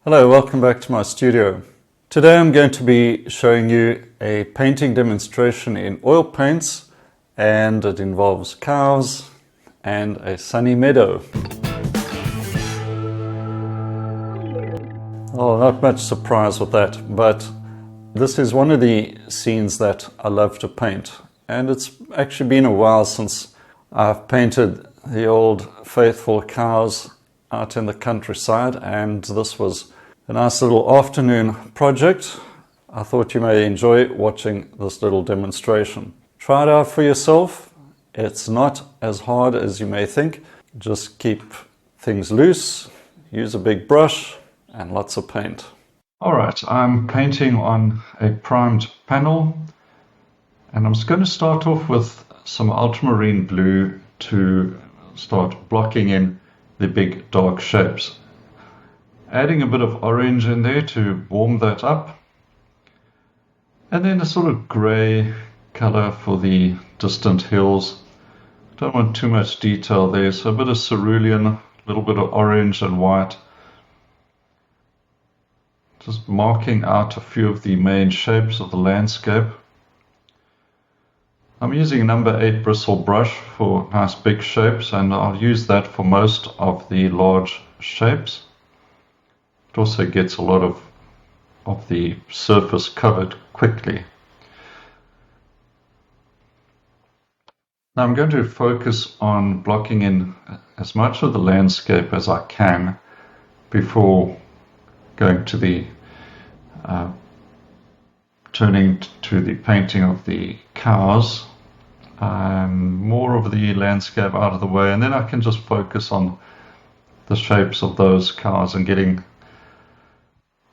Hello, welcome back to my studio. Today I'm going to be showing you a painting demonstration in oil paints, and it involves cows and a sunny meadow. Oh, not much surprise with that, but this is one of the scenes that I love to paint, and it's actually been a while since I've painted the old faithful cows out in the countryside, and this was a nice little afternoon project. I thought you may enjoy watching this little demonstration. Try it out for yourself. It's not as hard as you may think. Just keep things loose, use a big brush and lots of paint. Alright, I'm painting on a primed panel, and I'm just going to start off with some ultramarine blue to start blocking in the big dark shapes. Adding a bit of orange in there to warm that up, and then a sort of grey colour for the distant hills. Don't want too much detail there, so a bit of cerulean, a little bit of orange and white. Just marking out a few of the main shapes of the landscape. I'm using a number 8 bristle brush for nice big shapes, and I'll use that for most of the large shapes. It also gets a lot of the surface covered quickly. Now I'm going to focus on blocking in as much of the landscape as I can before going to the turning to the painting of the cows. More of the landscape out of the way, and then I can just focus on the shapes of those cows and getting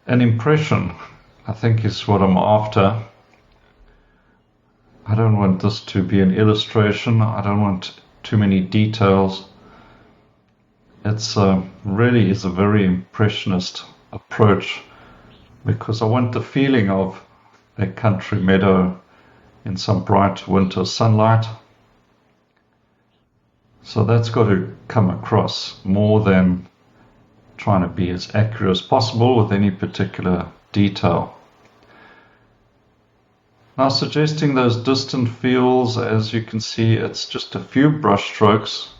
an impression, I think, is what I'm after. I don't want this to be an illustration. I don't want too many details. It's really is a very impressionist approach, because I want the feeling of a country meadow in some bright winter sunlight. So that's got to come across more than trying to be as accurate as possible with any particular detail. Now, suggesting those distant fields, as you can see, it's just a few brush strokes,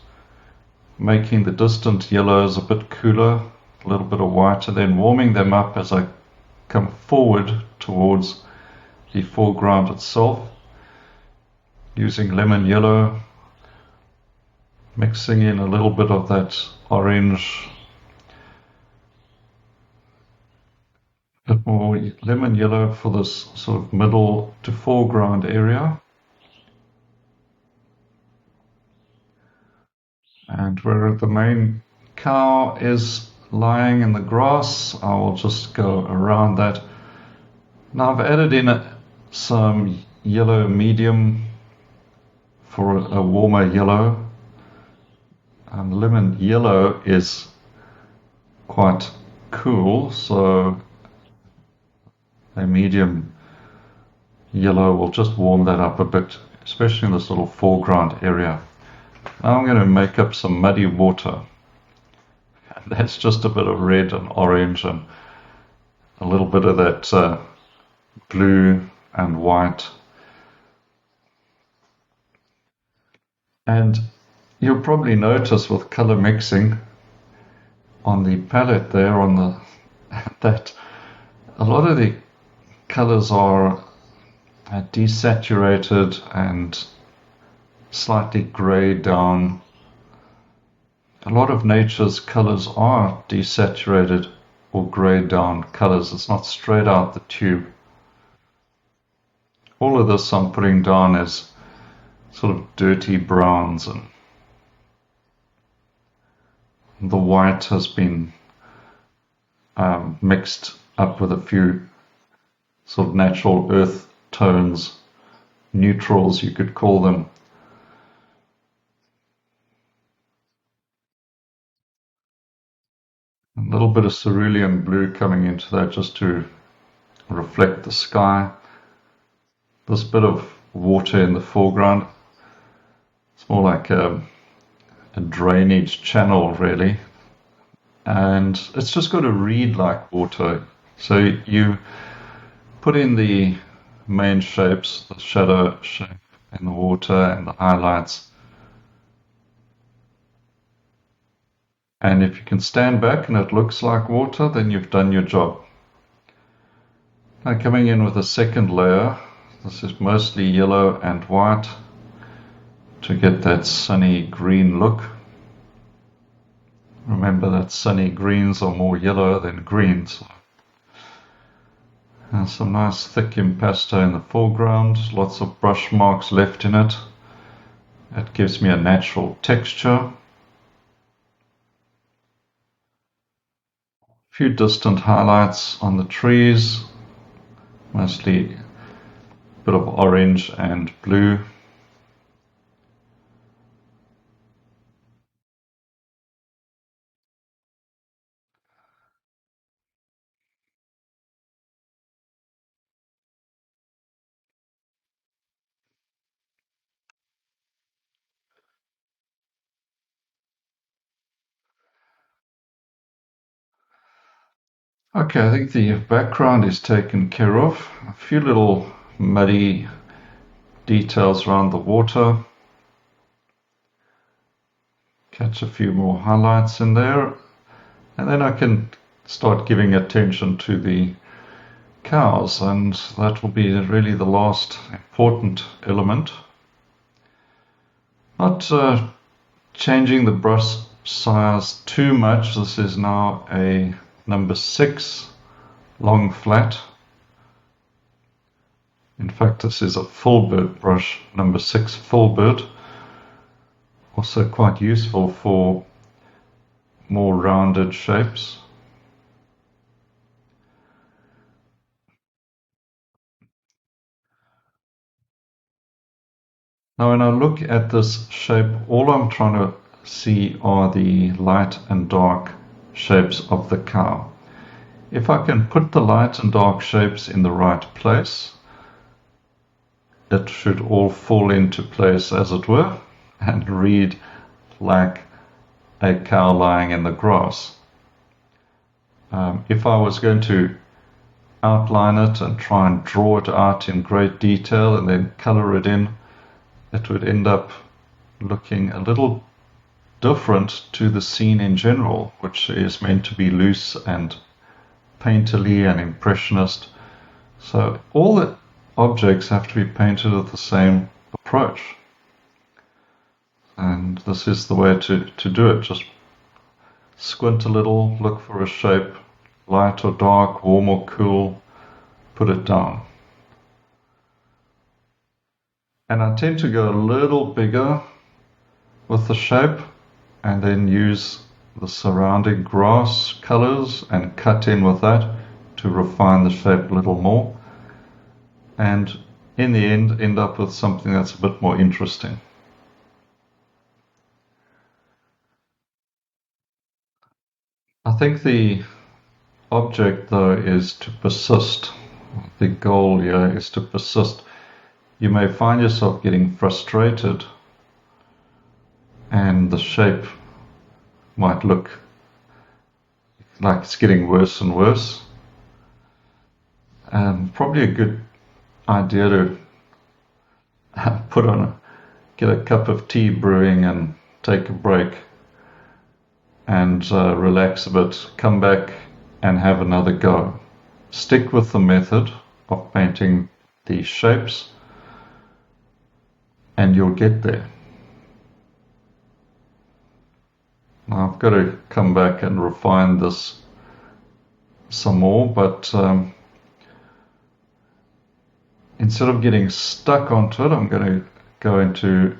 making the distant yellows a bit cooler, a little bit of white, and then warming them up as I come forward towards the foreground itself, using lemon yellow, mixing in a little bit of that orange, a bit more lemon yellow for this sort of middle to foreground area. And where the main cow is lying in the grass, I will just go around that. Now I've added in some yellow medium for a warmer yellow. Lemon yellow is quite cool, so a medium yellow will just warm that up a bit, especially in this little foreground area. Now I'm going to make up some muddy water. That's just a bit of red and orange and a little bit of that blue and white. And you'll probably notice with color mixing on the palette there that a lot of the colors are desaturated and slightly grayed down. A lot of nature's colors are desaturated or grayed down colors. It's not straight out the tube. All of this I'm putting down as sort of dirty browns, and the white has been mixed up with a few sort of natural earth tones, neutrals you could call them. A little bit of cerulean blue coming into that just to reflect the sky. This bit of water in the foreground, it's more like a drainage channel really, and it's just got to read like water. So you put in the main shapes, the shadow shape and the water and the highlights. And if you can stand back and it looks like water, then you've done your job. Now coming in with a second layer, this is mostly yellow and white to get that sunny green look. Remember that sunny greens are more yellow than greens. And some nice thick impasto in the foreground, lots of brush marks left in it. It gives me a natural texture. A few distant highlights on the trees, mostly a bit of orange and blue. Okay, I think the background is taken care of. A few little muddy details around the water. Catch a few more highlights in there. And then I can start giving attention to the cows, and that will be really the last important element. Not changing the brush size too much. This is now a number 6 long flat. In fact, this is a full bird brush, number 6 full bird. Also quite useful for more rounded shapes. Now when I look at this shape, all I'm trying to see are the light and dark shapes of the cow. If I can put the light and dark shapes in the right place, it should all fall into place, as it were, and read like a cow lying in the grass. If I was going to outline it and try and draw it out in great detail and then color it in, it would end up looking a little different to the scene in general, which is meant to be loose and painterly and impressionist. So all the objects have to be painted with the same approach. And this is the way to do it. Just squint a little, look for a shape, light or dark, warm or cool, put it down. And I tend to go a little bigger with the shape and then use the surrounding grass colors and cut in with that to refine the shape a little more, and in the end up with something that's a bit more interesting. I think the object though is to persist. The goal here is to persist. You may find yourself getting frustrated and the shape might look like it's getting worse and worse. And probably a good idea to get a cup of tea brewing and take a break and relax a bit, come back and have another go. Stick with the method of painting these shapes and you'll get there. Now I've got to come back and refine this some more, but instead of getting stuck onto it, I'm going to go into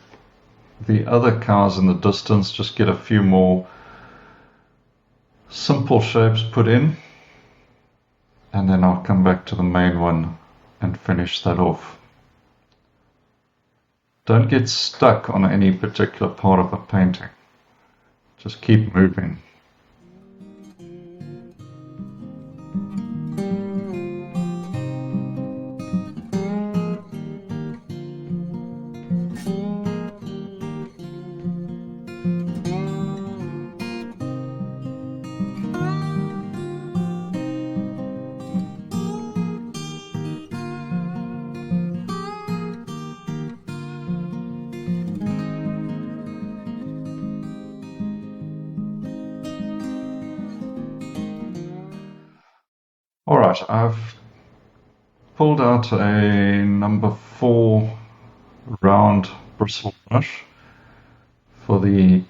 the other cows in the distance, just get a few more simple shapes put in, and then I'll come back to the main one and finish that off. Don't get stuck on any particular part of a painting. Just keep moving. Right, I've pulled out a number 4 round bristle brush for the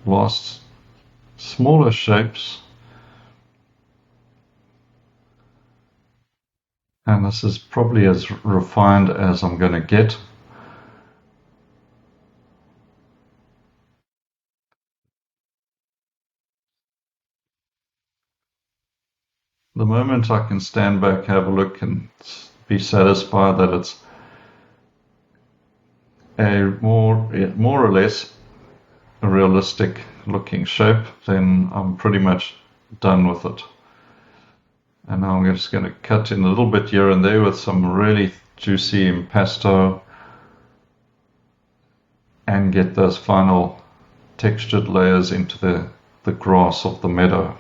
last smaller shapes, and this is probably as refined as I'm going to get. The moment I can stand back, have a look and be satisfied that it's a more or less a realistic looking shape, then I'm pretty much done with it. And now I'm just going to cut in a little bit here and there with some really juicy impasto and get those final textured layers into the grass of the meadow.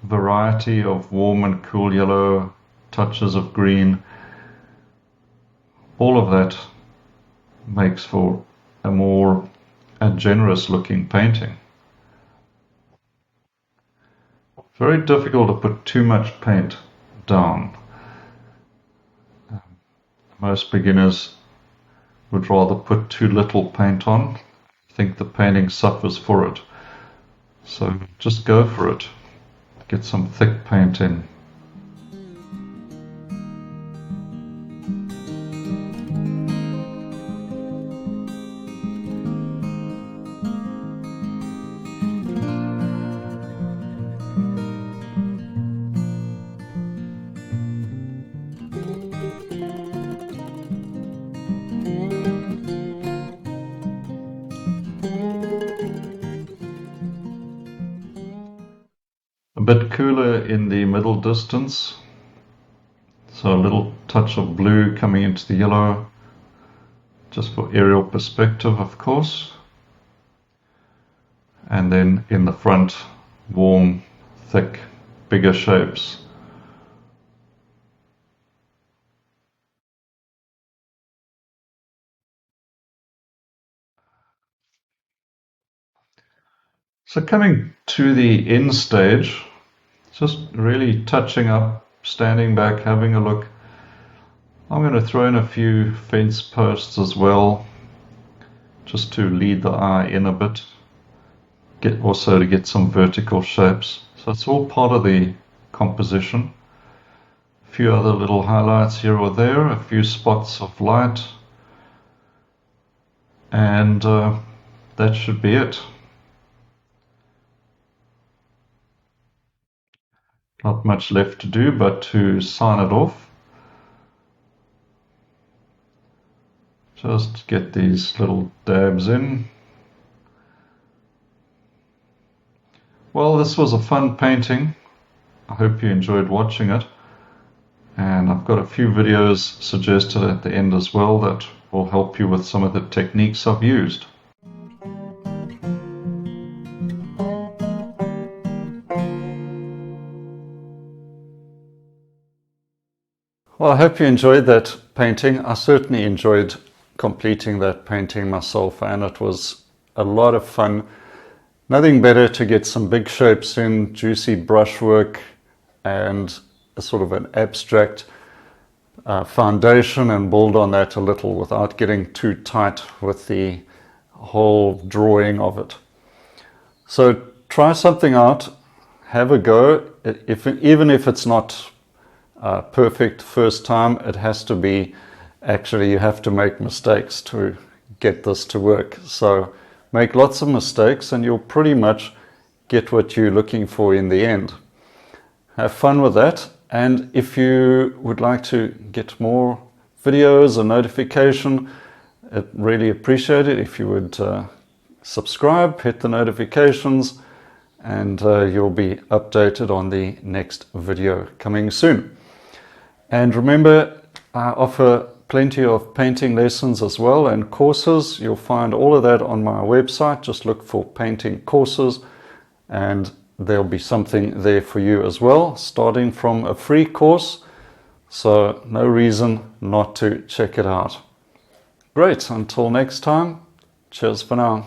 Variety of warm and cool yellow, touches of green, all of that makes for a more generous looking painting. Very difficult to put too much paint down. Most beginners would rather put too little paint on. I think the painting suffers for it. So just go for it. Get some thick paint in. A bit cooler in the middle distance, so a little touch of blue coming into the yellow, just for aerial perspective, of course. And then in the front, warm, thick, bigger shapes. So coming to the end stage, just really touching up, standing back, having a look. I'm going to throw in a few fence posts as well, just to lead the eye in a bit, also to get some vertical shapes. So it's all part of the composition. A few other little highlights here or there, a few spots of light, and that should be it. Not much left to do but to sign it off. Just get these little dabs in. Well, this was a fun painting. I hope you enjoyed watching it. And I've got a few videos suggested at the end as well that will help you with some of the techniques I've used. Well, I hope you enjoyed that painting. I certainly enjoyed completing that painting myself, and it was a lot of fun. Nothing better to get some big shapes in, juicy brushwork, and a sort of an abstract foundation, and build on that a little without getting too tight with the whole drawing of it. So try something out, have a go. Even if it's not perfect first time, it has to be, actually you have to make mistakes to get this to work. So make lots of mistakes and you'll pretty much get what you're looking for in the end. Have fun with that, and if you would like to get more videos or notification, I'd really appreciate it if you would subscribe, hit the notifications, and you'll be updated on the next video coming soon. And remember, I offer plenty of painting lessons as well and courses. You'll find all of that on my website. Just look for painting courses and there'll be something there for you as well, starting from a free course. So no reason not to check it out. Great, until next time, cheers for now.